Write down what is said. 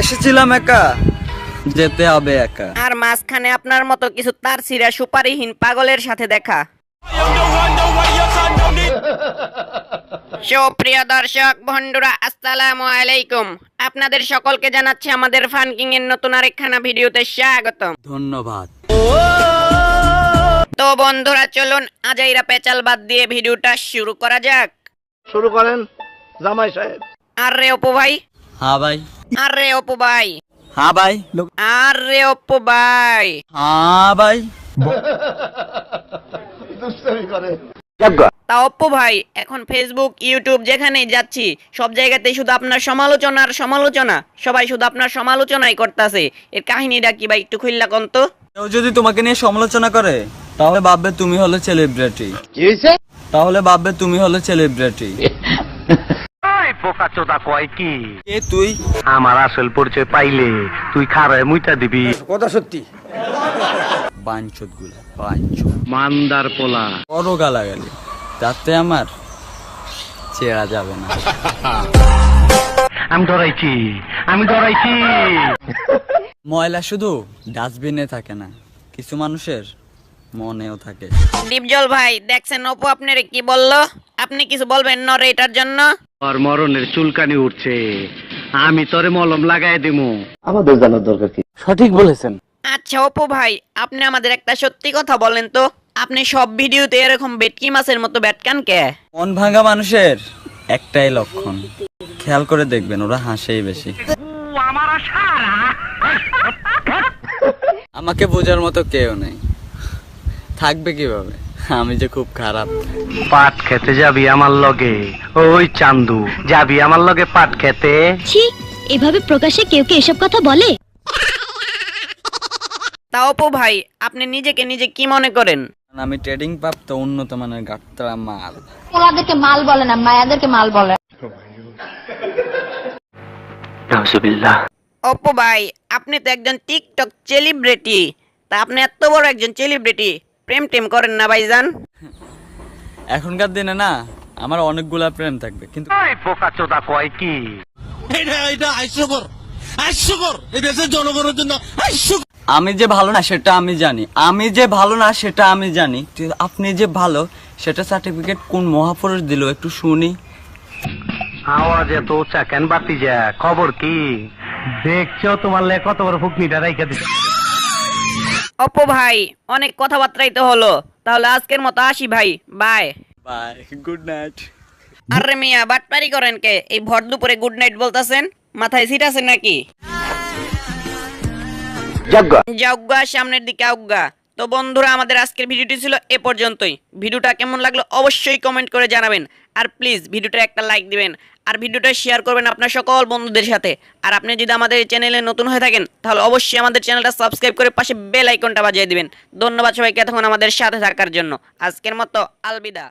এসেছিলাম একা, যেতে হবে একা। আর মাঝখানে আপনার মতো কিছু তার সিরা সুপারিহীন পাগলের সাথে দেখা। সুপ্রিয় দর্শক বন্ধুরা, আসসালামু আলাইকুম। আপনাদের সকলকে জানাচ্ছি আমাদের ফানকিং এর নতুন আরেকখানা ভিডিওতে স্বাগতম। ধন্যবাদ। তো বন্ধুরা, চলুন আজাইরা পেচাল বাদ দিয়ে ভিডিওটা শুরু করা যাক। শুরু করেন জামাই সাহেব। আরে অপু ভাই, হ্যাঁ ভাই। আরে অপু ভাই, হ্যাঁ ভাই। আরে অপু ভাই। হ্যাঁ ভাই। দুষ্টামি করে। তা অপু ভাই, এখন ফেসবুক ইউটিউব যেখানেই যাচ্ছি সব জায়গাতেই শুধু আপনার সমালোচনার সমালোচনা, সবাই শুধু আপনার সমালোচনাই করতেছে। এর কাহিনীটা কি ভাই, একটু খুললা কোন তো। কেউ যদি তোমাকে নিয়ে সমালোচনা করে তাহলে ভাববে তুমি হলে সেলিব্রিটি। কি হয়েছে? তাহলে ভাববে তুমি হলে সেলিব্রিটি। পোকাচোদা কয় কি? কে তুই? আমার আসল পরিচয় পাইলে তুই খারায় মুইতা দিবি। কথা সত্যি। বাঞ্চত গুলা, বাঞ্চত। মান্দার পোলা। বড় গালাগালি, তাতে আমার চেরা যাবে না। আমি ডরাইছি, আমি ডরাইছি। ময়লা শুধু ডাস্টবিনে থাকে না, কিছু মানুষের মনেও থাকে। দীপজল ভাই, দেখছেন অপু আপনারে কি বললো? আপনি কিছু বলবেন না এটার জন্য? তোর মরণের চুলকানি উঠছে, আমি তোরে মলম লাগাই দিমু। আমাদের জানার দরকার কি? আচ্ছা অপু ভাই, আপনি আমাদের একটা সত্যি কথা বলেন তো, আপনি সব ভিডিওতে এরকম ভেটকি মাছের মতো ভেটকান কে? মন ভাঙা মানুষের একটাই লক্ষণ, খেয়াল করে দেখবেন ওরা হাসেই বেশি। আমাকে বোঝার মতো কেউ নেই, থাকবে কিভাবে? আমি যে খুব খারাপ। পাট খেতে যাবি আমার লগে? ওই চান্দু, যাবি আমার লগে পাট খেতে? ছি, এভাবে প্রকাশ্যে কেউ কে এসব কথা বলে? তা অপু ভাই, আপনি নিজেকে নিজে কি মনে করেন? আমি ট্রেডিং প্রাপ্ত উন্নত মানের গাত্রা মাল। ওনাদেরকে মাল বলে না, মায়াদেরকে মাল বলে। নাউজুবিল্লাহ। অপু ভাই, আপনি তো একজন টিকটক সেলিব্রিটি, তা আপনি এত বড় একজন সেলিব্রিটি, প্রেম টেম করেন না ভাইজান? এখনকার দিনে না আমার অনেকগুলা প্রেম থাকবে, কিন্তু ওই পোকাচোদা কয় কি? আমি যে ভালো না সেটা আমি জানি, আমি যে ভালো না সেটা আমি জানি। আপনি যে ভালো সেটা সার্টিফিকেট কোন মহাপুরুষ দিল একটু শুনি। আওয়াজ এত উঁচা কেন বাতি যা? খবর কি? দেখছো তোমার লে কত বড় ফুকনিটা রাইখা দিছে। অপু ভাই, অনেক কথাবার্তাই তো হলো, তাহলে আজকের মতো আসি ভাই, বাই। By, good night. আরে মিয়া, বাটপারি করেন কে? এই ভর দুপুরে গুড নাইট বলতাছেন, মাথায় সিট আছে নাকি? যাওগা, সামনের দিকে আউগা। তো বন্ধুরা, আমাদের আজকের ভিডিওটি ছিল এ পর্যন্তই। ভিডিওটা কেমন লাগলো অবশ্যই কমেন্ট করে জানাবেন, আর প্লিজ ভিডিওটা একটা লাইক দিবেন, আর ভিডিওটা শেয়ার করবেন আপনার সকল বন্ধুদের সাথে। আর আপনি যদি আমাদের চ্যানেলে নতুন হয়ে থাকেন তাহলে অবশ্যই আমাদের চ্যানেলটা সাবস্ক্রাইব করে পাশে বেল আইকনটা বাজিয়ে দিবেন। ধন্যবাদ সবাইকে এতক্ষণ আমাদের সাথে থাকার জন্য। আজকের মতো আলবিদা।